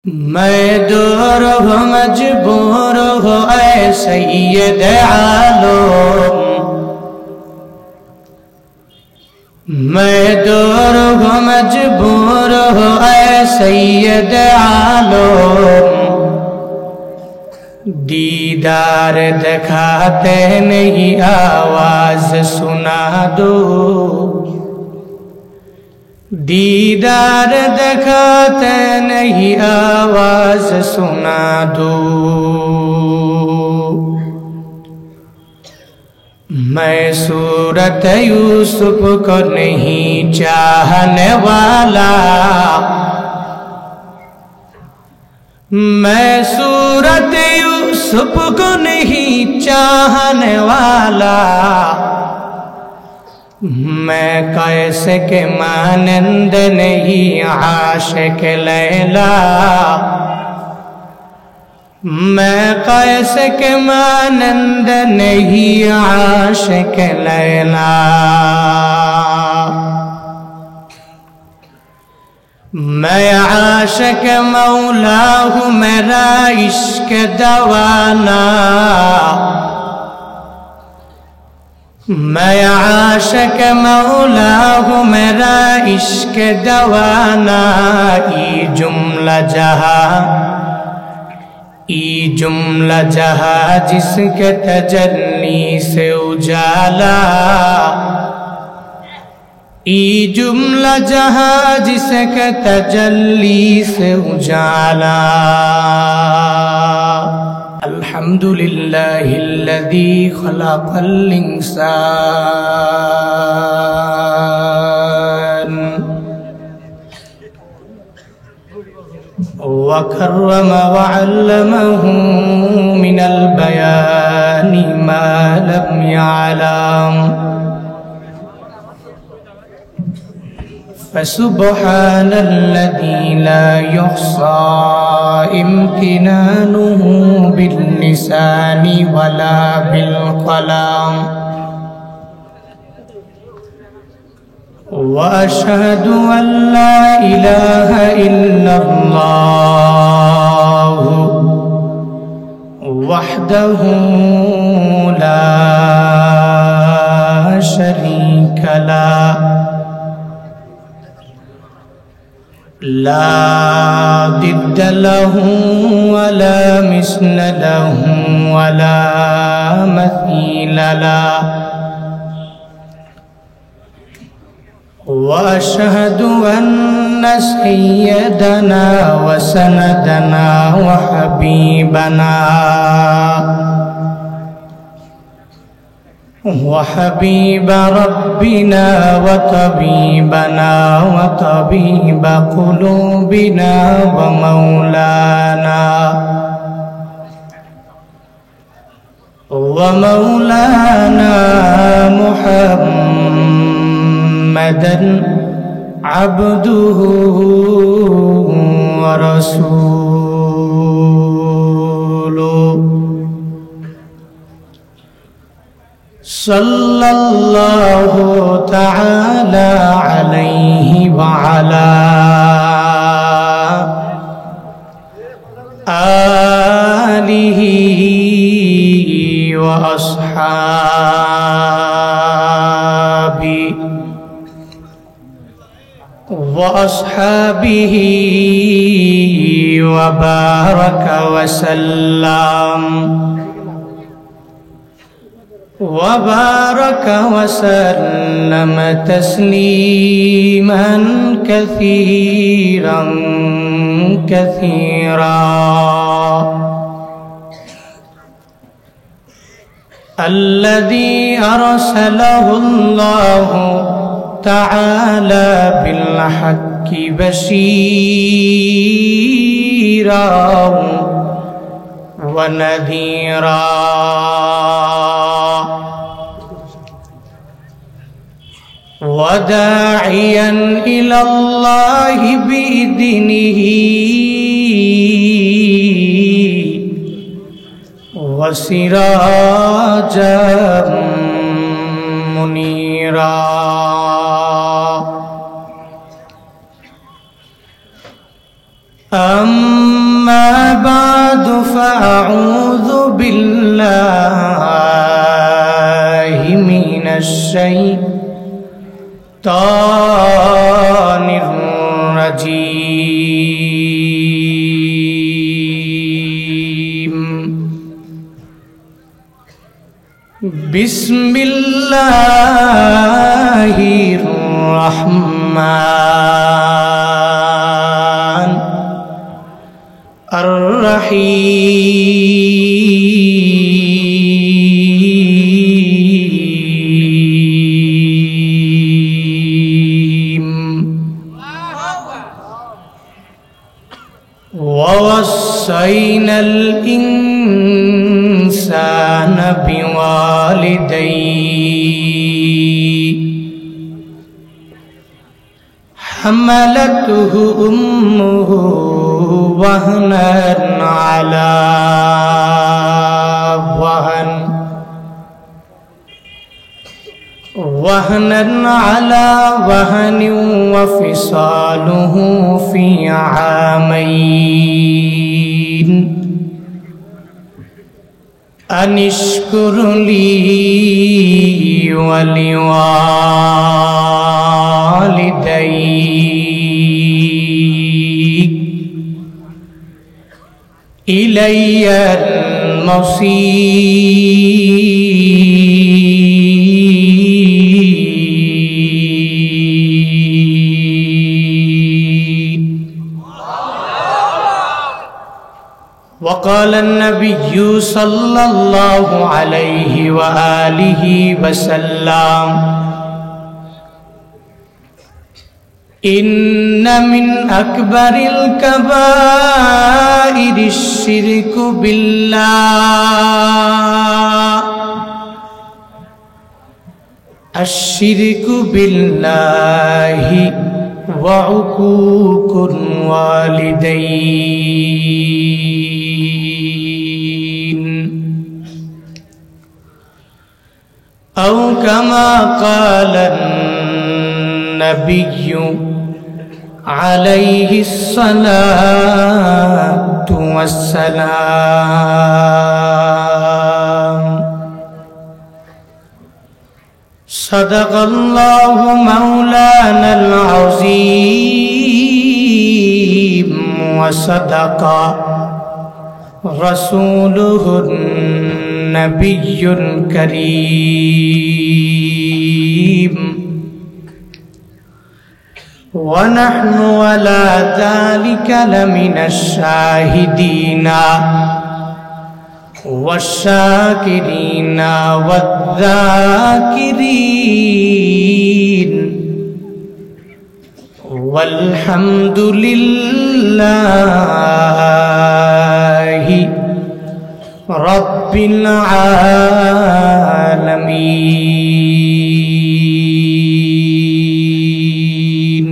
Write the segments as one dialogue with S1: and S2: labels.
S1: मैं दूर हो मजबूर हो ऐ सैयद आलम, मैं दूर हो मजबूर हो ऐ सैयद आलम। दीदार दिखाते नहीं आवाज सुना दो, दीदार दिखाते नहीं आवाज सुना दो। मैं सूरत यूसुफ को नहीं चाहने वाला, मैं सूरत यूसुफ को नहीं चाहने वाला। मैं कैसे के मानंद नहीं आशिक लैला, मैं कैसे के मानंद नहीं आशिक लैला। मैं आशिक मौला हूँ, मेरा इश्क दवाना। मैं आशिक मौला हूँ, मेरा इश्क दवाना। ई जुमला जहाँ जिसके तजल्ली से उजाला, ई जुमला जहाँ जिसके तजल्ली से उजाला। अल्हम्दुलिल्लाहिल्लज़ी खलक़ल इंसान व कर्रम व अल्लमहु मिनल बयानि मा लम यअलम। फसुब्हानल्लज़ी ला युहसा इम्तिनानुहु बिल्लिसानि वला बिलक़लम। व अशहदु अल्ला इलाहा इल्लल्लाह वहदहु ला शरीका लह, ला दिद्द लहू वला मिस्ल लहू वला मसील लह। व अशहदु अन्न सय्यदना व सनदना व हबीबना वहबीब रब्बिना व तबीबना व तबीब कुलूबिना व मौलाना मुहम्मदन अब्दुहु व रसूलुहु सल्लल्लाहु तआला अलैहि व अला आलिहि व अस्हाबिहि व बारक व सल्लम वबारक वसल्लम तस्लीमन कसीरन कसीरा। अल्लज़ी अरसलहुल्लाहु तआला बिल हक्कि बशीरा व नज़ीरा। वदाइयन इलल्लाहि बिइज़्निही वसिराजम मुनीरा। अम्मा أما بعد فأعوذ بالله من الشيطان الرجيم بسم الله الرحمن الرحيم ووصينا الإنسان بوالديه حملته أمه وهنا على وهن وفصاله في عامين أن اشكر لي ولوالديك إلي المصير. وقال النبي صلى الله عليه وآله وسلم إن من أكبر الكبائر الشرك بالله وعقوق الوالدين أو كما قال النبي عليه الصلاة والسلام. صدق الله مولانا العظيم وصدق رسوله النبي الكريم ونحن على ذلك لمن الشاهدين والشاكرين والذاكرين والحمد لله رب العالمين.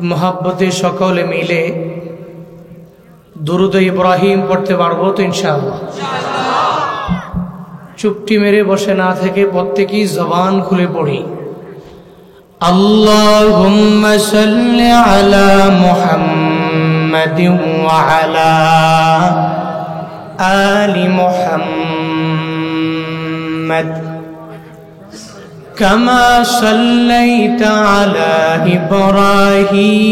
S1: মোহাব্বতে সকলে মিলে দুরুদ ইব্রাহিম পড়তে পারবো তো ইনশাআল্লাহ? চুপটি মেরে বসে না থেকে প্রত্যেকেই জবান খুলে পড়ি। আল্লাহুম্মা সাল্লি আলা মুহাম্মাদিন ওয়া আলা আলি মুহাম্মাদ كما صليت على إبراهيم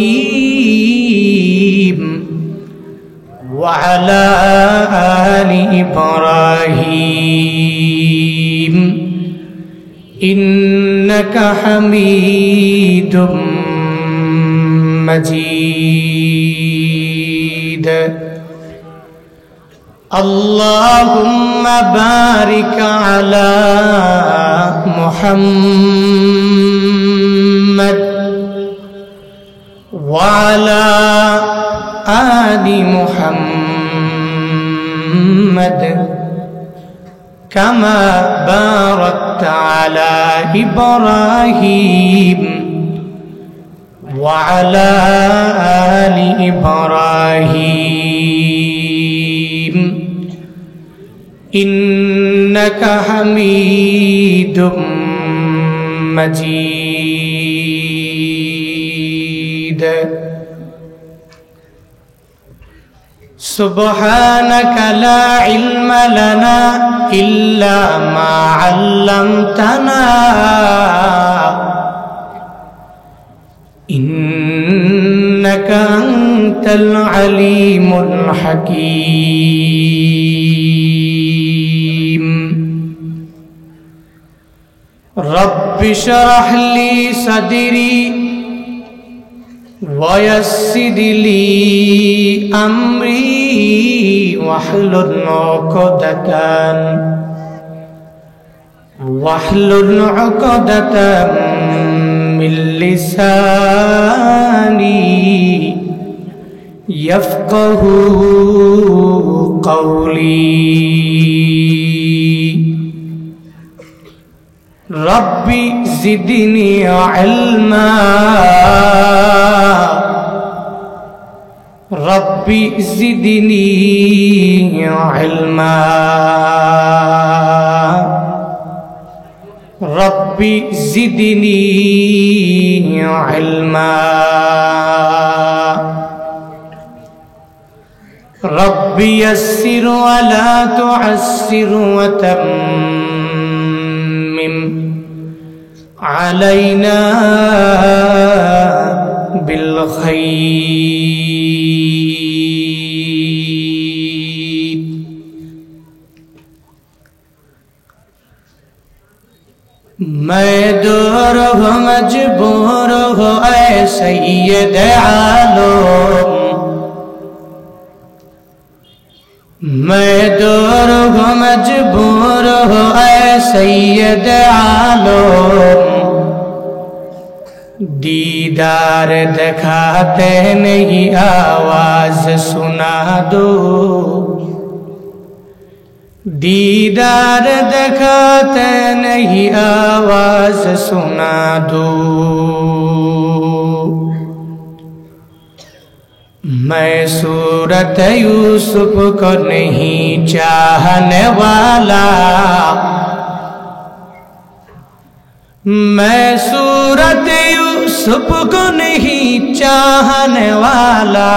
S1: وعلى آل إبراهيم إنك حميد مجيد. اللهم بارك على محمد وعلى آل محمد كما باركت على إبراهيم وعلى آل إبراهيم إنك حميد مجيد. سبحانك لا علم لنا إلا ما علمتنا إنك أنت العليم الحكيم رب اشرح لي صدري ويسر لي أمري واحلل عقدة من لساني يفقه قولي ربي زدني علما ربي زدني علما ربي زدني علما ربي يسر ولا تعسر وتمم علينا بالخير मैं दूर हूँ मजबूर हूँ ऐ सैयद आलम मैं दूर हूँ मजबूर हूँ ऐ सैयद आलम दीदार दिखाते नहीं आवाज सुना दो दीदार दिखाते नहीं आवाज सुना दो मैं सूरत यूसुफ को नहीं चाहने वाला मैं सूरत यूसुफ को नहीं चाहने वाला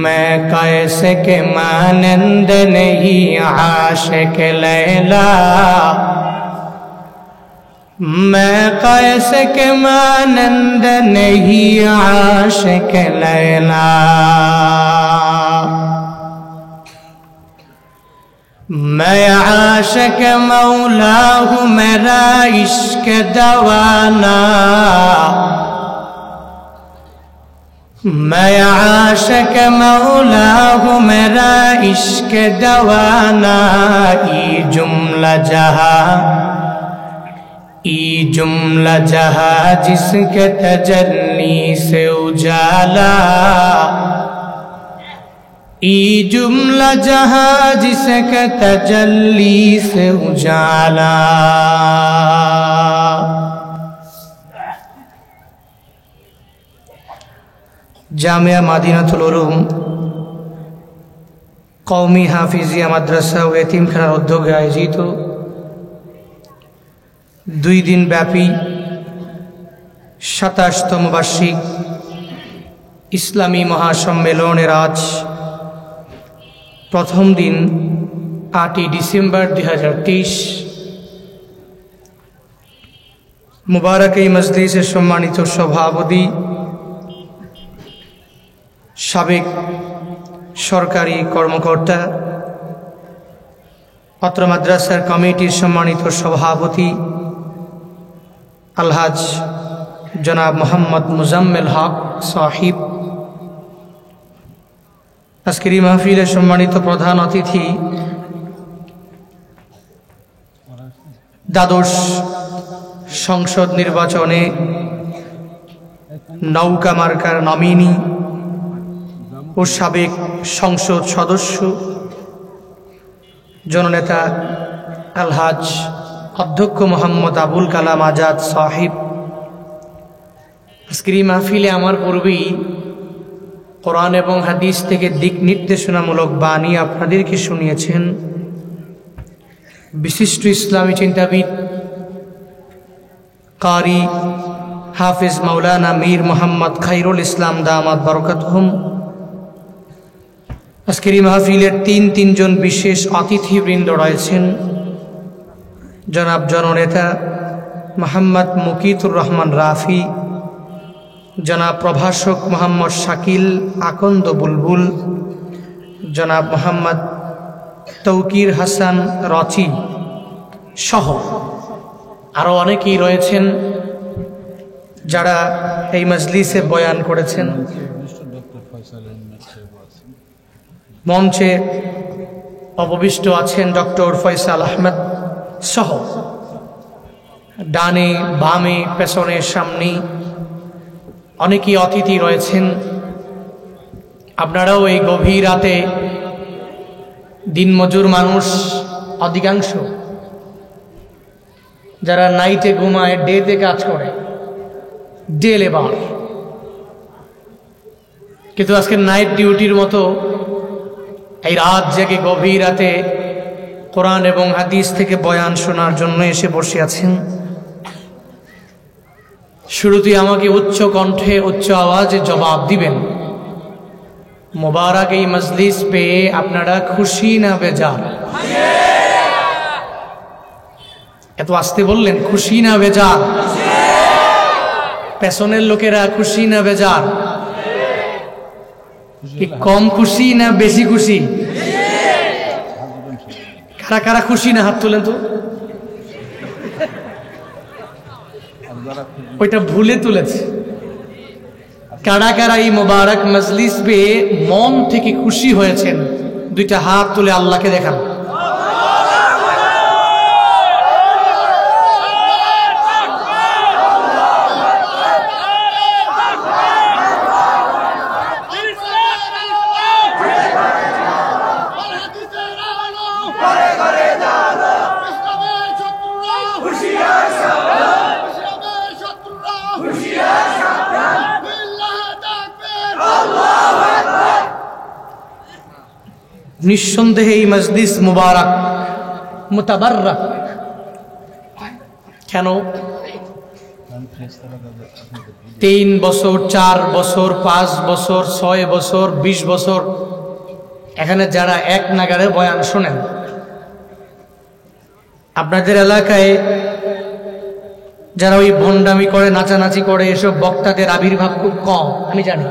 S1: मैं कैसे के मानंद नहीं आशिक लैला मैं कैसे के मानंद नहीं आशिक लैला मैं आशिक मौला हूँ मेरा इश्क दवाना मैं आशिक मौला हूँ मेरा इश्क दवाना ई जुमला जहाँ जिसके तजल्ली से उजाला ई जुमला जहाँ जिसके तजल्ली से उजाला জামিয়া মাদিনাতুল উলুম কওমি হাফিজিয়া মাদ্রাসা ও এতিমখানার উদ্যোগে আয়োজিত 2 দিন ব্যাপী 27তম বার্ষিক ইসলামী মহাসম্মেলনের আজ প্রথম দিন 8 ডিসেম্বর 2023 মুবারক এই মজলিসের সম্মানিত সভাপতি সাবেক সরকারি কর্মকর্তা অত্র মাদ্রাসার কমিটির সম্মানিত সভাপতি আলহাজ জনাব মোহাম্মদ মুজাম্মেল হক সাহিব আজকের এই মাহফিলের সম্মানিত প্রধান অতিথি দ্বাদশ সংসদ নির্বাচনে নৌকা মার্কার নমিনি ও সাবেক সংসদ সদস্য জননেতা আলহাজ অধ্যক্ষ মোহাম্মদ আবুল কালাম আজাদ সাহিব আজকের এই মাহফিলে আমার পূর্বেই কোরআন এবং হাদিস থেকে দিক নির্দেশনামূলক বাণী আপনাদেরকে শুনিয়েছেন বিশিষ্ট ইসলামী চিন্তাবিদ কারি হাফিজ মাওলানা মীর মোহাম্মদ খাইরুল ইসলাম দামাত বরকাতহুম। আজকের এই মাহফিলের তিনজন বিশেষ অতিথিবৃন্দ রয়েছেন। জনাব জননেতা মোহাম্মদ মুকিতুর রহমান রাফি, জনাব প্রভাষক মোহাম্মদ শাকিল আকন্দ বুলবুল, জনাব মোহাম্মদ তৌকির হাসান রচি সহ আরও অনেকেই রয়েছেন যারা এই মজলিসে বয়ান করেছেন। মঞ্চে অবশিষ্ট আছেন ডক্টর ফয়সাল আহমেদ সহ ডানে বামে পেছনে সামনে অনেকেই অতিথি রয়েছেন। আপনারাও এই গভীর রাতে দিনমজুর মানুষ, অধিকাংশ যারা নাইটে ঘুমায়, ডেতে কাজ করে, ডে লেবার, কিন্তু আজকে নাইট ডিউটির মতো এই রাত জেগে গভীর রাতে কোরআন এবং হাদিস থেকে বয়ান শোনার জন্য এসে বসে আছেন। শুরুতেই আমাকে উচ্চ কণ্ঠে উচ্চ আওয়াজে জবাব দিবেন, মোবারক এই মজলিস পেয়ে আপনারা খুশি না বেজার? এত আস্তে বললেন, খুশি না বেজার? পেছনের লোকেরা খুশি না বেজার? কি কম খুশি না বেশি খুশি? কারা কারা খুশি না হাত তুলেন তো। ওইটা ভুলে তুলেছে। কারা কারা এই মোবারক মজলিস পেয়ে মন থেকে খুশি হয়েছেন, দুইটা হাত তুলে আল্লাহকে দেখান। নিঃসন্দেহে এই মজলিস মুবারক, মুতাবাররাক। কেন? 3 বছর, 4 বছর, 5 বছর, 6 বছর, 20 বছর এখানে যারা এক নাগারে বয়ান শোনেন, আপনাদের এলাকায় যারা ওই ভণ্ডামি করে, নাচানাচি করে, এসব বক্তাদের আবির্ভাব খুব কম, আমি জানি।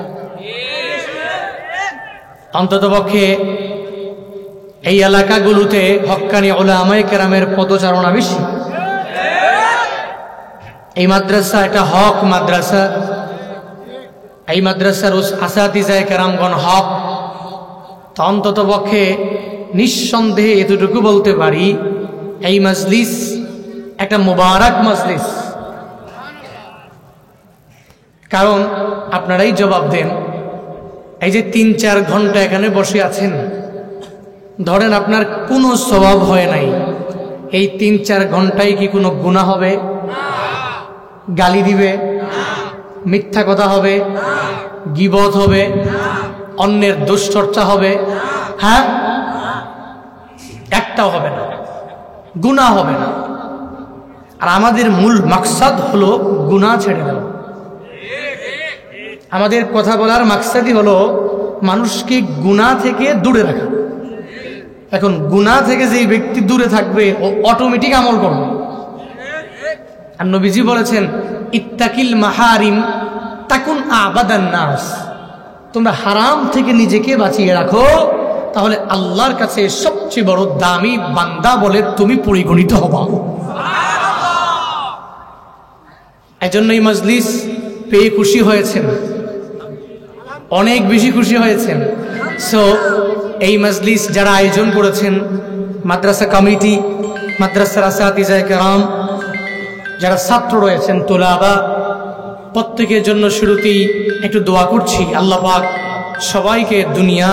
S1: অন্ততপক্ষে এই এলাকাগুলোতে হক্কানি উলামায়ে কেরামের পদচারণা বেশি। এই মাদ্রাসা একটা হক মাদ্রাসা, এই মাদ্রাসার আসাতিজায়ে কেরামগণ হক। তো অন্ততপক্ষে নিঃসন্দেহে এতটুকু বলতে পারি, এই মজলিস একটা মুবারক মজলিস। কারণ আপনারাই জবাব দেন, এই যে 3-4 ঘন্টা এখানে বসে আছেন, ধরেন আপনার কোনো স্বভাব হয় নাই, এই 3-4 ঘন্টায় কি কোনো গুনাহ হবে? গালি দিবে, মিথ্যা কথা হবে, গীবত হবে, অন্যের দুশ্চর্চা হবে? হ্যাঁ, একটাও হবে না, গুনাহ হবে না। আর আমাদের মূল মাকসাদ হলো গুনাহ ছেড়ে দেওয়া। আমাদের কথা বলার মাকসাদই হলো মানুষকে গুনাহ থেকে দূরে রাখা। এখন গুনাহ থেকে যেই ব্যক্তি দূরে থাকবে, ও অটোমেটিক আমল করবে। আর নবীজি বলেছেন, ইত্তাকিল মাহারিম তাকুন আবাদান নাস। তোমরা হারাম থেকে নিজেকে বাঁচিয়ে রাখো, তাহলে আল্লাহর কাছে সবচেয়ে বড় দামি বান্দা বলে তুমি পরিগণিত হবা। এজন্য এই মজলিস পেয়ে খুশি হয়েছেন, অনেক বেশি খুশি হয়েছেন। সো এই মজলিস যারা আয়োজন করেছেন, মাদ্রাসা কমিটি, মাদ্রাসার আসাতিজায়ে কেরাম, যারা ছাত্র রয়েছেন, তোলাবা, প্রত্যেকের জন্য শুরুতেই একটু দোয়া করছি, আল্লাহ পাক সবাইকে দুনিয়া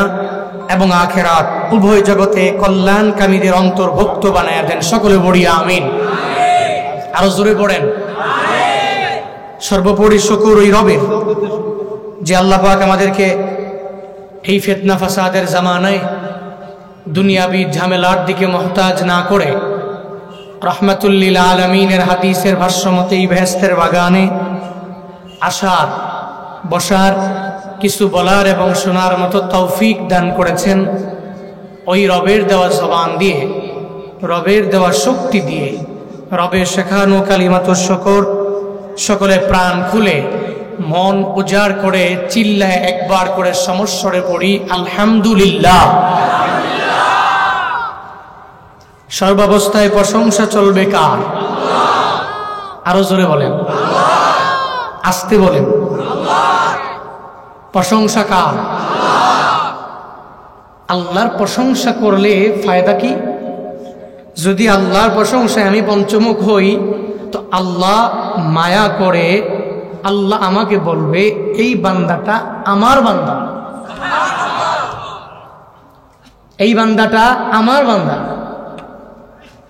S1: এবং আখেরাত উভয় জগতে কল্যাণকামীদের অন্তর্ভুক্ত বানায়া দেন। সকলে বলি আমিন। আরো জোরে পড়েন। সর্বোপরি শুকর ওই রবের যে আল্লাহ পাক আমাদেরকে এই ফিতনা ফাসাদের জামানায় দুনিয়াবি ঝামেলার দিকে মুহতাজ না করে রাহমাতুল লিল আলামিনের হাদিসের ভাষ্যমতে এই বেহেশতের বাগানে আসার, বসার, কিছু বলার এবং শোনার মতো তৌফিক দান করেছেন ওই রবের দেওয়া জবান দিয়ে, রবের দেওয়া শক্তি দিয়ে, রবের শেখানো কালিমাতুশ শুকর সকলে প্রাণ খুলে মন উজাড় করে চিল্লায় একবার করে সমস্বরে পড়ি আলহামদুলিল্লাহ। সর্বাবস্থায় প্রশংসা চলবে কার? আরো জোরে বলেন, আস্তে বলেন, প্রশংসা কার? আল্লাহর প্রশংসা করলে ফায়দা কি? যদি আল্লাহর প্রশংসায় আমি পঞ্চমুখ হই তো আল্লাহ মায়া করে আল্লাহ আমাকে বলবে এই বান্দাটা আমার বান্দা, এই বান্দাটা আমার বান্দা।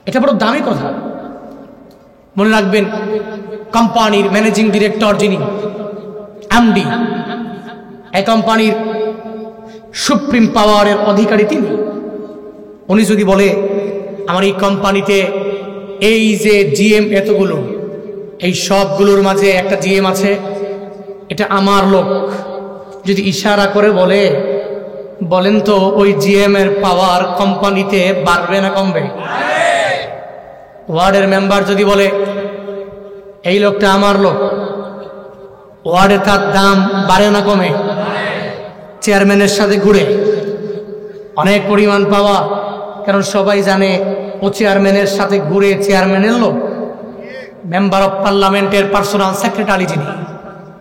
S1: এটা বড় দামি কথা, মনে রাখবেন। কোম্পানির ম্যানেজিং ডিরেক্টর যিনি এমডি, এই কোম্পানির সুপ্রিম পাওয়ারের অধিকারী তিনি, উনি যদি বলে আমার এই কোম্পানিতে এই যে জিএম এতগুলো, এই সবগুলোর মাঝে একটা জিএম আছে, এটা আমার লোক, যদি ইশারা করে বলে, বলেন তো ওই জিএম এর পাওয়ার কোম্পানিতে বাড়বে না কমবে? ওয়ার্ডের মেম্বার যদি বলে এই লোকটা আমার লোক, ওয়ার্ডে তার দাম বাড়ে না কমে? চেয়ারম্যানের সাথে ঘুরে অনেক পরিমাণ পাওয়া, কারণ সবাই জানে ও চেয়ারম্যানের সাথে ঘুরে চেয়ারম্যানের লোক। মেম্বার অফ পার্লামেন্টের পার্সোনাল সেক্রেটারি যিনি,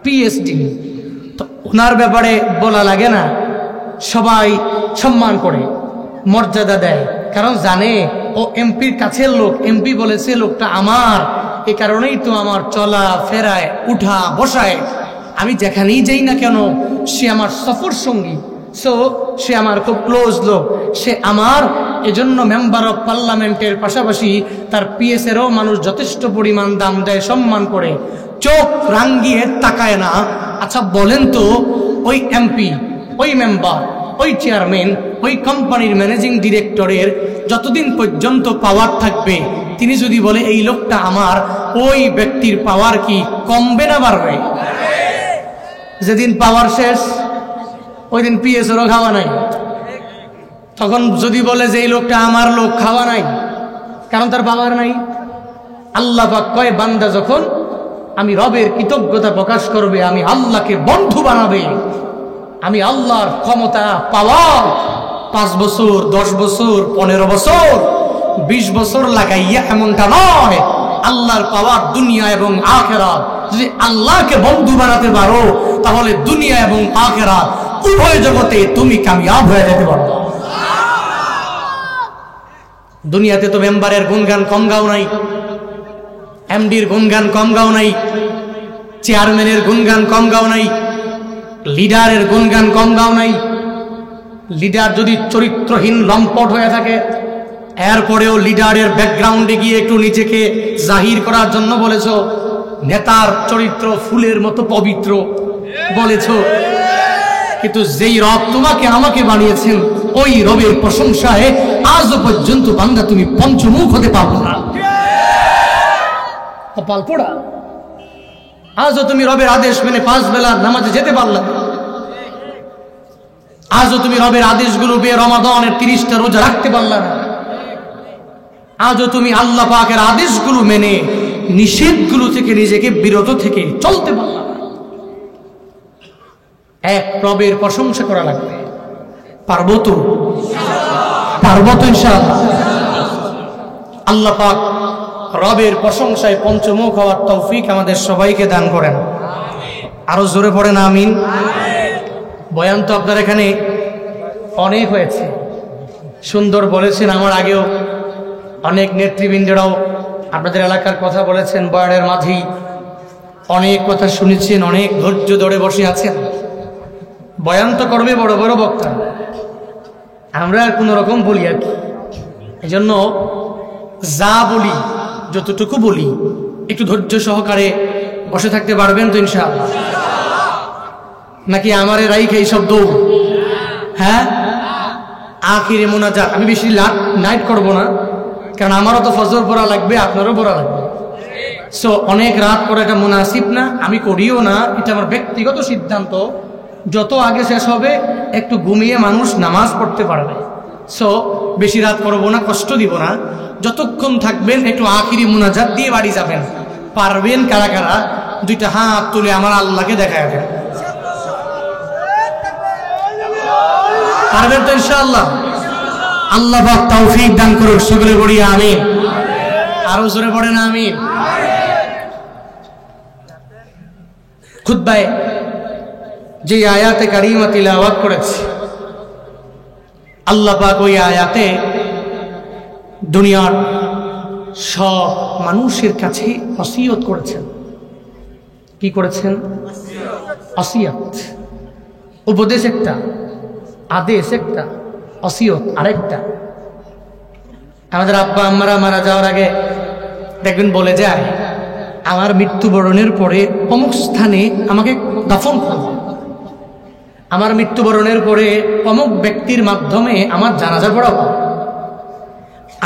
S1: পিএসডি, তো ওনার ব্যাপারে বলা লাগে না, সবাই সম্মান করে মর্যাদা দেয়, কারণ জানে ও এমপির কাছের লোক, এমপি বলেছে লোকটা আমার, এ কারণেই তো আমার চলা ফেরায় উঠা বসায় আমি যেখানেই যাই না কেন সে আমার সফর সঙ্গী, সো সে আমার খুব ক্লোজ লোক, সে আমার। এজন্য মেম্বার অফ পার্লামেন্টের পাশাপাশি তার পিএস এরও মানুষ যথেষ্ট পরিমাণ দাম দেয়, সম্মান করে, চোখ রাঙ্গিয়ে তাকায় না। আচ্ছা বলেন তো ওই এমপি, ওই মেম্বার, ওই চেয়ারম্যান, ওই কোম্পানির ম্যানেজিং ডিরেক্টরের যতদিন পর্যন্ত পাওয়ার থাকবে, তিনি যদি বলে এই লোকটা আমার, ওই ব্যক্তির পাওয়ার কি কমবে না বাড়বে? যেদিন পাওয়ার শেষ ওই দিন পিএসও খাওয়া নাই। তখন যদি বলে যে এই লোকটা আমার লোক, খাওয়া নাই, কারণ তার পাওয়ার নাই। আল্লাহ পাক কয় বান্দা যখন আমি রবের কৃতজ্ঞতা প্রকাশ করবে, আমি আল্লাহকে বন্ধু বানাবে, আমি আল্লাহর ক্ষমতা পাওয়ার 5 বছর 10 বছর 15 বছর 20 বছর লাগাইয়া এমনটা নয়, আল্লাহর পাওয়ার দুনিয়া এবং আখিরাত। যদি আল্লাহকে বন্ধু বানাতে পারো তাহলে দুনিয়া এবং আখিরাত উভয় জগতে তুমি কামিয়াব হয়ে যেতে পারো। দুনিয়াতে তো মেম্বারের গুণগান কম গাও নাই, এমডির গুণগান কম গাও নাই, চেয়ারম্যানের গুণগান কম গাও নাই, লিডারের গুণগান কম গাও নাই। লিডার যদি চরিত্রহীন লম্পট হয়ে থাকে, এরপরেও লিডারের ব্যাকগ্রাউন্ডে গিয়ে একটু নিজেকে জাহির করার জন্য বলেছো নেতার চরিত্র ফুলের মতো পবিত্র বলেছো, কিন্তু যেই রব তোমাকে আমাকে বানিয়েছেন ওই রবের প্রশংসায় আজও পর্যন্ত বান্দা তুমি পঞ্চমুখ হতে পারো না। কপাল পোড়া, আজও তুমি রবের আদেশ মেনে 5 বেলা নামাজে যেতে পারলে না। আজও তুমি রবের আদেশগুলো পেয়ে রমাদানের 30টা রোজা রাখতে পারলে না। আজও তুমি আল্লাহ পাকের আদেশগুলো মেনে নিষেধগুলো থেকে নিজেকে বিরত থেকে চলতে পারলে না। এক রবের প্রশংসা করা লাগবে। পারবো তো? পারবো তো ইনশাআল্লাহ। আল্লাহ পাক রবের প্রশংসায় পঞ্চমুখ হওয়ার তৌফিক আমাদের সবাইকে দান করেন। আরো জোরে পড়েন আমিন। বয়ান তো আপনার এখানে অনেক হয়েছে, সুন্দর বলেছেন। আমার আগেও অনেক নেতৃবৃন্দরাও আপনাদের এলাকার কথা বলেছেন, বয়ানের মাঝেই অনেক কথা শুনেছেন, অনেক ধৈর্য ধরে বসে আছেন। বয়ান তো করবে বড় বড় বক্তা, আমরা আর কোনো রকম বলি আর কি। এই জন্য যা বলি, যতটুকু বলি, একটু ধৈর্য সহকারে বসে থাকতে পারবেন তো ইনশাআল্লাহ? নাকি আমারে রাইখে এইসব দৌড়? হ্যাঁ, আখিরে মোনাজাত। আমি বেশি নাইট করব না, কারণ আমারও তো ফজর পড়া লাগবে, আপনারও পড়া লাগবে। সো অনেক রাত করাটা মুনাসিব না, আমি করিও না, এটা আমার ব্যক্তিগত সিদ্ধান্ত। যত আগে শেষ হবে একটু ঘুমিয়ে মানুষ নামাজ পড়তে পারবে। সো বেশি রাত করবো না, কষ্ট দিব না। যতক্ষণ থাকবেন একটু আখিরি মুনাজাত দিয়ে বাড়ি যাবেন। পারবেন কারা কারা দুইটা হাত তুলে আমার আল্লাহকে দেখায় দেন। পারবেন তো ইনশাআল্লাহ? আল্লাহ পাক তৌফিক দান করুক, সকলে বলি আমিন। আরো জোরে পড়েন আমিন। খুতবায় যে আয়াতে কারিমা তিলাওয়াত করেছি, আল্লাহ পাক ওই আয়াতে দুনিয়ার সব মানুষের কাছে ওসিয়ত করেছেন। কি করেছেন? ওসিয়ত। উপদেশ একটা, আদেশ একটা, ওসিয়ত আরেকটা। আমাদের আব্বা আম্মারা মারা যাওয়ার আগে দেখবেন বলে যায়, আমার মৃত্যুবরণের পরে অমুক স্থানে আমাকে দাফন করবে, আমার মৃত্যুবরণের পরে অমুক ব্যক্তির মাধ্যমে আমার জানাজা পড়াবো,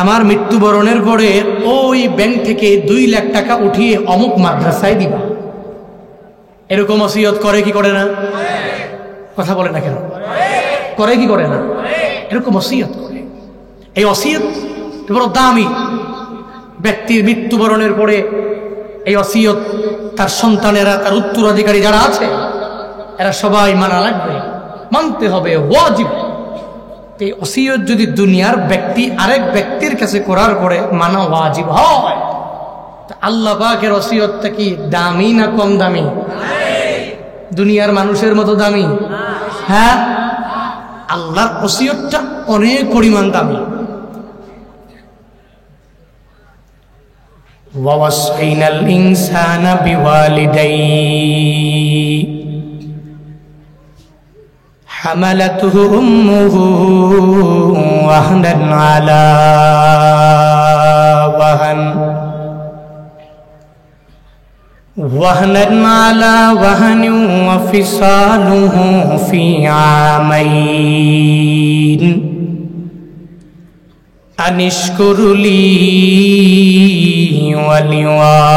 S1: আমার মৃত্যুবরণের পরে ওই ব্যাংক থেকে 2 লাখ টাকা উঠিয়ে অমুক মাদ্রাসায় দিবা। এরকম ওসিয়ত করে কি করে না? কথা বলে না কেন? করে কি করে না? এরকম ওসিয়ত করে। এই ওসিয়ত বড় দামি। ব্যক্তির মৃত্যুবরণের পরে এই ওসিয়ত তার সন্তানেরা, তার উত্তরাধিকারী যারা আছে, এরা সবাই মানা লাগবে, মানতে হবে, ওয়াজিব। এই ওসিয়ত যদি দুনিয়ার ব্যক্তি আরেক ব্যক্তির কাছে করার পরে মানা ওয়াজিব হয়, আল্লাহ পাকের ওসিয়তটা কি দামি না কম দামি? দুনিয়ার মানুষের মতো দামি? হ্যাঁ, আল্লাহর ওসিয়তটা অনেক পরিমাণ দামি। ওয়াসাইনাল ইনসানা বিওয়ালিদাইহি হামালাতুহু উম্মুহু ওয়াহনান আলা ওয়াহান ওয়া ফিসালুহু ফি আমাইন আনিশকুরুলি ওয়া লিওয়ালিদাইক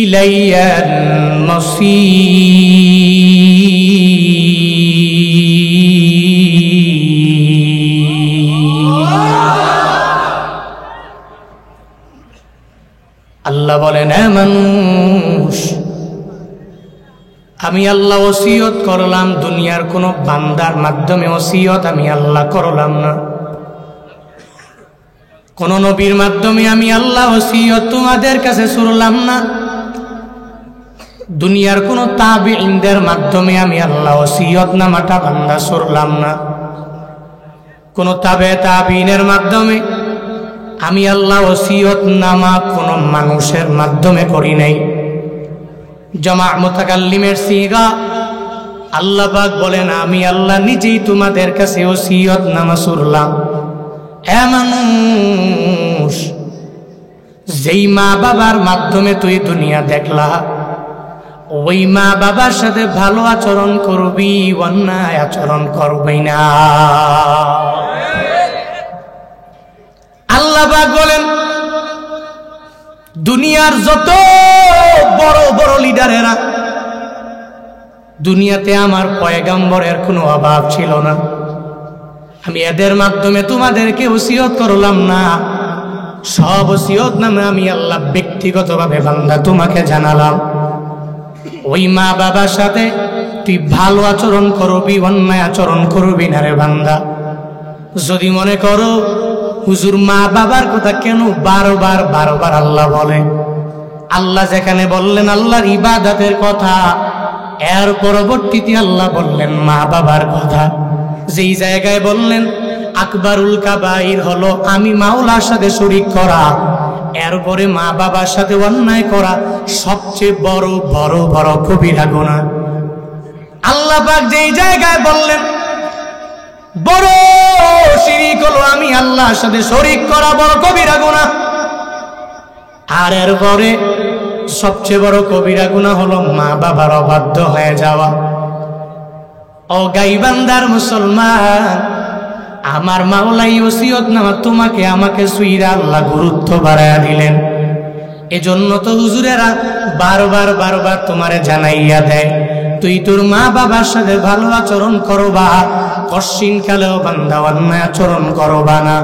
S1: ইলাইয়াল মাসীর। আল্লাহ বলেন, হে মানুষ, আমি আল্লাহ ওসিয়ত করলাম, দুনিয়ার কোন বান্দার মাধ্যমে ওসিয়ত আমি আল্লাহ করলাম না। কোন নবীর মাধ্যমে আমি আল্লাহ ওসিয়ত তোমাদের কাছে শুনলাম না। দুনিয়ার কোন তাবিঈনদের মাধ্যমে আমি আল্লাহ ওসিয়ত নামাটা বান্দা শুনলাম না। কোন তাবিঈনের মাধ্যমে আমি আল্লাহ ওসিয়ত নামা কোন মানুষের মাধ্যমে করি নাই। জামা মুতাকাল্লিমের সিগা। আল্লাহ পাক বলেন, আমি আল্লাহ নিজেই তোমাদের কাছে ওসিয়ত নামা শুনলাম। এ মানুষ, যেই মা বাবার মাধ্যমে তুই দুনিয়া দেখলা, ওই মা বাবার সাথে ভালো আচরণ করবি, অন্যায় আচরণ করবি না। আল্লাহ পাক বলেন, দুনিয়ার যত বড় বড় লিডারেরা, দুনিয়াতে আমার পয়গম্বরের কোনো অভাব ছিল না। আমি এদের মাধ্যমে তোমাদেরকে ওসিয়ত করলাম না। সব ওসিয়ত নামে আমি আল্লাহ ব্যক্তিগতভাবে বান্দা তোমাকে জানালাম। ওই মা বাবার সাথে তুই ভালো আচরণ করবি, অন্যায় আচরণ করবি না রে বান্দা। যদি মনে করো হুজুর মা বাবার কথা কেন বারবার বারবার আল্লাহ বলে, আল্লাহ যেখানে বললেন আল্লাহর ইবাদতের কথা, এর পরবর্তীতে আল্লাহ বললেন মা বাবার কথা। যেই জায়গায় বললেন আকবারুল কাবাইর হলো আমি মাওলার সাথে শরীক করা, এরপরে মা বাবার সাথে অন্যায় করা সবচেয়ে বড় বড় বড় কবিরা গুনাহ। আল্লাহ পাক যেই জায়গায় বললেন বড় শিরক হলো আমি আল্লাহর সাথে শরীক করা বড় কবিরা গুনাহ, আর এরপরে সবচেয়ে বড় কবিরা গুনাহ হলো মা বাবার অবাধ্য হয়ে যাওয়া। ও গাইবান্দার মুসলমান, আমার মাওলাই ওসিয়ত নামা তোমাকে আমাকে সুইরা আল্লাহ গুরুত্ব বাড়ায়া দিলেন। এজন্য তো হুজুরেরা বারবার বারবার তোমারে জানাইয়া দেয়, তুই তোর মা বাবার সাথে ভালো আচরণ করবা, কশিন কালেও বান্দা অন্যায় আচরণ করবা না।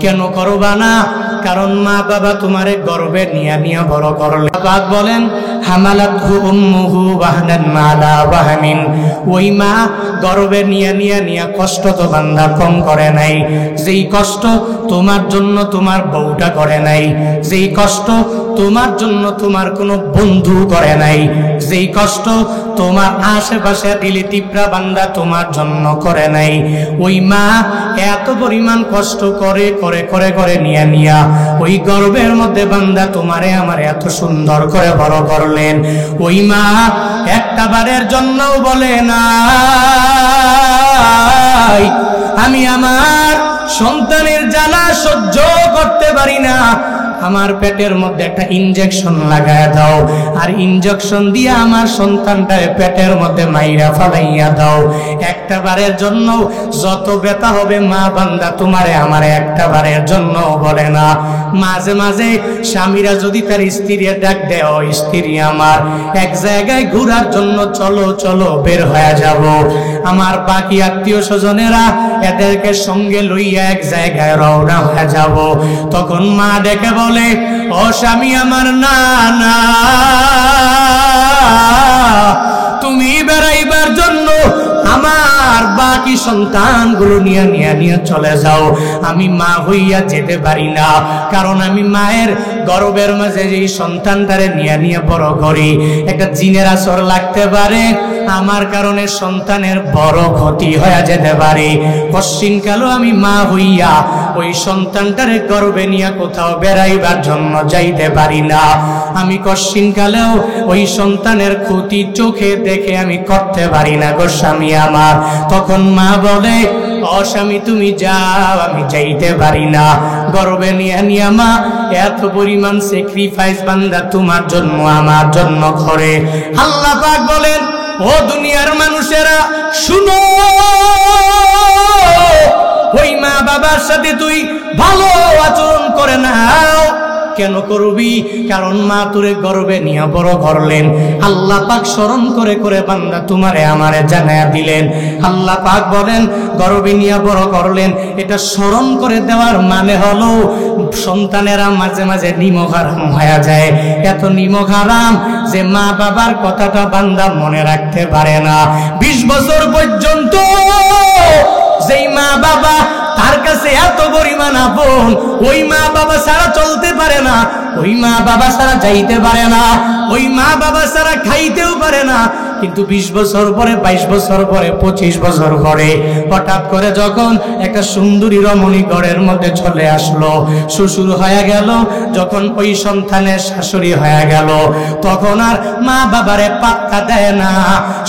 S1: কেন করবা না? কারণ মা বাবা তোমারে গর্বে নিয়া নিয়া বড় করলে। পাক বলেন হামালাতহু উম্মুহু ওয়াহনান আলা ওয়াহনিন, ওই মা গর্বে নিয়া নিয়া নিয়া কষ্ট তো বান্দা কম করে নাই। যেই কষ্ট তোমার জন্য তোমার বউটা করে নাই, যেই কষ্ট তোমার জন্য তোমার কোনো বন্ধু করে নাই, যেই কষ্ট তোমার আশেপাশে রিলেটিভরা বান্দা তোমার জন্য করে নাই, ওই মা এত পরিমাণ কষ্ট করে করে করে করে নিয়া নিয়া ওই গর্বের মধ্যে বান্দা তোমারে আমার এত সুন্দর করে বড় করলেন। ওই মা একটা বারের জন্যও বলে না আমি আমার সন্তানের জ্বালা সহ্য করতে পারি না, আমার পেটের মধ্যে একটা ইনজেকশন লাগায় দাও, আর ইনজেকশন দিয়ে আমার সন্তানটারে পেটের মধ্যে মাইরা ফালাইয়া দাও। একটা বারের জন্য যত ব্যথা হবে মা বান্দা তোমারে আমারে একটা বারের জন্য বলে না। মাঝে মাঝে স্বামীরা যদি তার স্ত্রীর ডাক দেয়, ও স্ত্রী আমার এক জায়গায় ঘোরার জন্য চলো চলো বের হয়ে যাব, আমার বাকি আত্মীয় স্বজনেরা এদেরকে সঙ্গে লইয়া এক জায়গায় রওনা হয়ে যাব, তখন মা ডেকে বলে, ও স্বামী আমার, না না, তুমি বেড়াইবার জন্য আমার বাকি সন্তানগুলো নিয়ে নিয়ে নিয়ে চলে যাও, আমি মা হইয়া যেতে পারি না, কারণ আমি মায়ের গর্ভের মাঝে যে সন্তানটারে নিয়ে নিয়ে বড় করি, একটা জিনের আসর লাগতে পারে, আমার কারণে সন্তানের বড় ক্ষতি হয়ে যেতে পারে। কশ্চিনকালও আমি মা হইয়া ওই সন্তানটারে গর্ভে নিয়ে কোথাও বেড়াইবার জন্য যাইতে পারি না, আমি কশ্চিনকালেও ওই সন্তানের ক্ষতি চোখে দেখে আমি করতে পারি না গো স্বামী আমার। তখন মা বলে, ও স্বামী তুমি যাও, আমি যাইতে পারি না, গর্ভে নিয়ে নিয়ে মা এত পরিমাণ স্যাক্রিফাইস বান্দা তোমার জন্য আমার জন্য করে। আল্লাহ পাক বলেন, ও দুনিয়ার মানুষেরা শুনো, ওই মা বাবার সাথে তুই ভালো আচরণ করে নাও। কেন করবি? কারণ মা তোরে গর্বে নিয়ে বড় করলেন। আল্লাহ পাক স্মরণ করে করে বান্দা তোমারে আমারে জানায়া দিলেন। আল্লাহ পাক বলেন গর্বে নিয়ে বড় করলেন, এটা স্মরণ করে দেওয়ার মানে হলো সন্তানেরা মাঝে মাঝে নিমক হারাম হয়ে যায়, এত নিমক হারাম যে মা বাবার কথাটা বান্দা মনে রাখতে পারে না। 20 বছর পর্যন্ত যেই মা বাবা তার কাছে এত পরিমাণ আপন, ওই মা বাবা ছাড়া চলতে পারে না, ওই মা বাবা ছাড়া যাইতে পারে না, ওই মা বাবা ছাড়া খাইতেও পারে না। কিন্তু 20 বছর পরে, 22 বছর পরে, 25 বছর পরে হঠাৎ করে যখন একটা সুন্দরী রমণী ঘরের মধ্যে চলে আসলো, শ্বশুর হয়ে গেল, যখন ওই সন্তানের শাশুড়ি হয়ে গেল, তখন আর মা বাবারে পাত্তা দেয় না।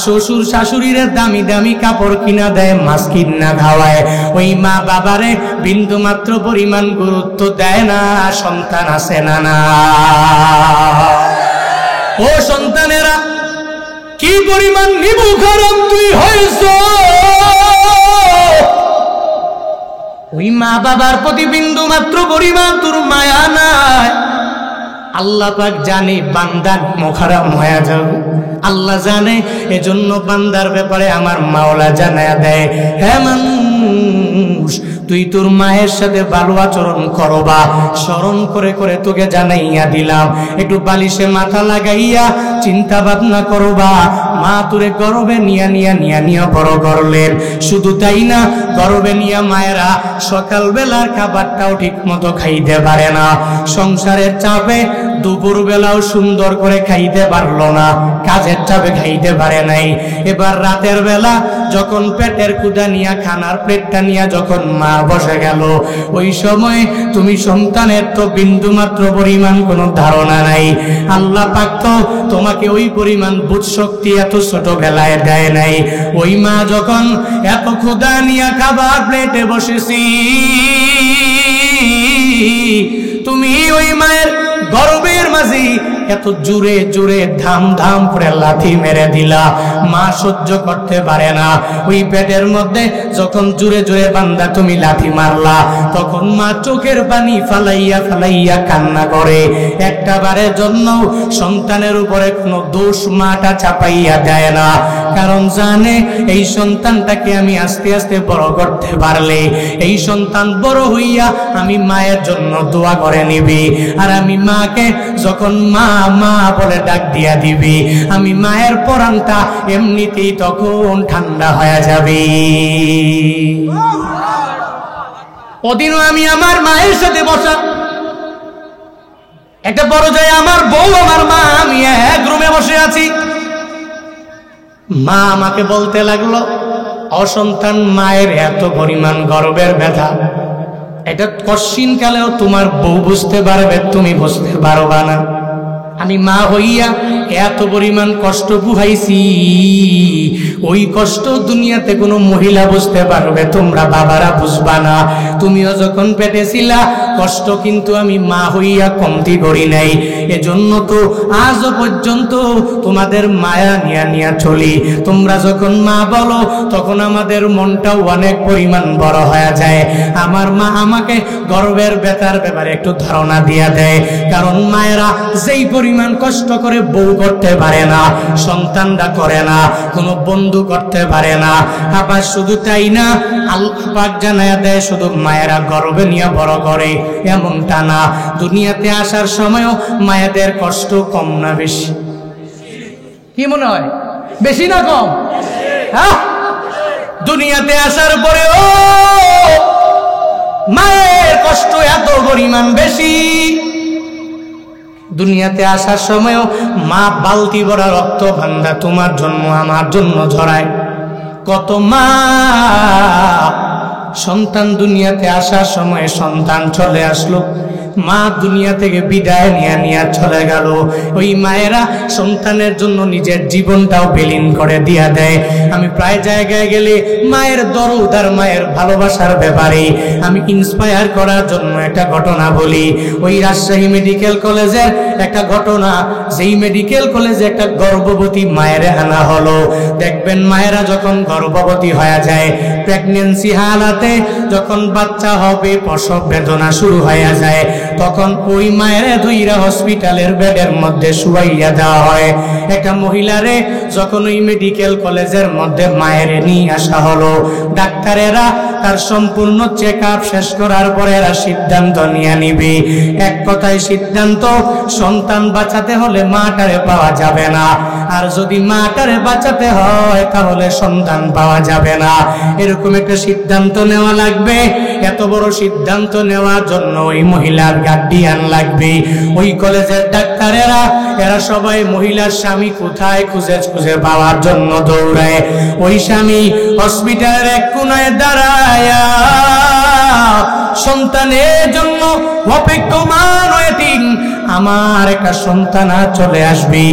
S1: শ্বশুর শাশুড়ির দামি দামি কাপড় কিনা দেয়, মাছ কিনা খাওয়ায়, ওই মা বাবারে বিন্দু মাত্র পরিমাণ গুরুত্ব দেয় না। সন্তান আছে না না? ও সন্তানেরা, কি পরিমাণ নিমক হারাম তুই হয়েছ, ওই মা বাবার প্রতি বিন্দু মাত্র পরিমাণ তোর মায়া নাই। আল্লাহ পাক জানে বান্দা নিমক হারাম হয়ে যাবে, আল্লাহ জানে, এজন্য বান্দার ব্যাপারে আমার মাওলা জানায়া দেয়, হ্যাঁ মানুষ তুই তোর মায়ের সাথে ভালো আচরণ করবা, স্মরণ করে করে তোকে জানাইয়া দিলাম, একটু বালিশে মাথা লাগাইয়া চিন্তা ভাবনা করবা, মা তোরে গর্বে নিয়া নিয়া নিয়া নিয়া বড় করলেন। শুধু তাই না, গর্বে নিয়া মায়েরা সকাল বেলার খাবারটাও ঠিক মতো খাইতে পারে না, সংসারের চাপে দুপুর বেলাও সুন্দর করে খাইতে পারলো না, কাজের চাপে খাইতে পারে নাই। এবার রাতের বেলা যখন পেটের ক্ষুধা নিয়া খানার প্লেটটা নিয়া যখন মা বসে গেল, ওই সময় তুমি সন্তানের তো বিন্দু মাত্র পরিমাণ কোনো ধারণা নাই। আল্লাহ পাক তো তোমাকে ওই পরিমাণ বুঝ শক্তি এত ছোটবেলায় দেয় নাই। ওই মা যখন এত ক্ষুধা নিয়া খাবার প্লেটে বসেছি, তুমি ওই মায়ের গর্বের মাঝে বাবাজি এত জোরে জোরে ধাম ধাম করে লাথি মেরে দিলা, মা সহ্য করতে পারে না। ওই পেটের মধ্যে যখন জোরে জোরে বান্দা তুমি লাথি মারলা, তখন মা চোখের পানি ফালাইয়া ফালাইয়া কান্না করে। একটা বারের জন্য সন্তানের উপরে কোনো দোষ মাটা চাপাইয়া দেয় না, কারণ জানে এই সন্তানটাকে আমি আস্তে আস্তে বড় করতে পারলে এই সন্তান বড় হইয়া আমি মায়ের জন্য দোয়া করে নিবি। আর আমি মাকে যখন মা মা বলে ডাক দিয়া দিবি, আমি মায়ের পরাণটা এমনিতেই তখন ঠান্ডা হয়ে যাবে। ওদিনও আমি আমার মায়ের সাথে বসা, একটা বড় যায় আমার বউ আমার মা, আমি এক রুমে বসে আছি। মা আমাকে বলতে লাগলো, অসন্তান মায়ের এত পরিমাণ গর্বের ব্যথা, এটা কশিন কালেও তোমার বউ বুঝতে পারবে, তুমি বুঝতে পারবা না। আমি মা হইয়া এত পরিমাণ কষ্ট বুঝাইছি, ওই কষ্ট দুনিয়াতে কোনো মহিলা বুঝতে পারবে, তোমরা বাবারা বুঝবা না। তুমিও যখন পেটে ছিলা কষ্ট কিন্তু আমি মা হইয়া কমতি করি নাই, এজন্য তো আজও পর্যন্ত তোমাদের মায়া নিয়া নিয়া চলি। তোমরা যখন মা বলো তখন আমাদের মনটাও অনেক পরিমাণ বড় হয়ে যায়। আমার মা আমাকে গর্বের ব্যথার ব্যাপারে একটু ধারণা দিয়া দেয়, কারণ মায়েরা যেই পরিমাণ কষ্ট করে বউ করতে পারে না, সন্তানরা করে না, কোনো বন্ধু করতে পারে না। আবার শুধু তাই না, আল্লাহ পাক জানায়া দেয় শুধু মায়েরা গর্বে নিয়ে বড় করে এমনটা না, দুনিয়াতে আসার সময়ও মায়েদের কষ্ট কম না বেশি? কি মনে হয়, বেশি না কম? হ্যাঁ, দুনিয়াতে আসার পরেও মায়ের কষ্ট এত পরিমাণ বেশি। দুনিয়াতে আসার সময়ও মা বালতি ভরা রক্ত ভান্ডা তোমার জন্য আমার জন্য ঝরায়। কত মা সন্তান দুনিয়াতে আসার সময় সন্তান চলে আসলো, মা দুনিয়া থেকে বিদায় নিয়ে নিয়ে চলে গেল। ওই মায়েরা সন্তানের জন্য নিজের জীবনটাও বিলীন করে দিয়া দেয়। আমি প্রায় জায়গায় গেলে মায়ের দরদ আর মায়ের ভালোবাসার ব্যাপারে আমি ইন্সপায়ার করার জন্য একটা ঘটনা বলি। ওই রাজশাহী মেডিকেল কলেজের একটা ঘটনা, যেই মেডিকেল কলেজে একটা গর্ভবতী মায়ের আনা হলো। দেখবেন মায়েরা যখন গর্ভবতী হয়ে যায়, প্রেগন্যান্সি হালাতে যখন বাচ্চা হবে, প্রসব বেদনা শুরু হয়ে যায়, তখন ওই মায়ের দুইরা হসপিটালের বেডের মধ্যে শুয়াইয়া দেওয়া হয়। একটা মহিলারে যখন ওই মেডিকেল কলেজের মধ্যে মায়ের নিয়ে আসা হলো, ডাক্তারেরা তার সম্পূর্ণ চেক আপ শেষ করার পরে এরা সিদ্ধান্ত নিয়ে নিবে। এক কথায় সিদ্ধান্ত, সন্তান বাঁচাতে হলে মাটারে পাওয়া যাবে না, আর যদি মাটারে বাঁচাতে হয় তাহলে সন্তান পাওয়া যাবে না। এরকম একটা সিদ্ধান্ত নেওয়া লাগবে। এত বড় সিদ্ধান্ত নেওয়ার জন্য ওই মহিলার গার্ডিয়ান লাগবে। ওই কলেজের ডাক্তারেরা এরা সবাই মহিলার স্বামী কোথায় খুঁজে খুঁজে পাওয়ার জন্য দৌড়ায়। ওই স্বামী হসপিটালের এক কোনায় দাঁড়ায়া সন্তানের জন্য অপেক্ষমান ওয়েটিং, আমার একটা সন্তান চলে আসবে।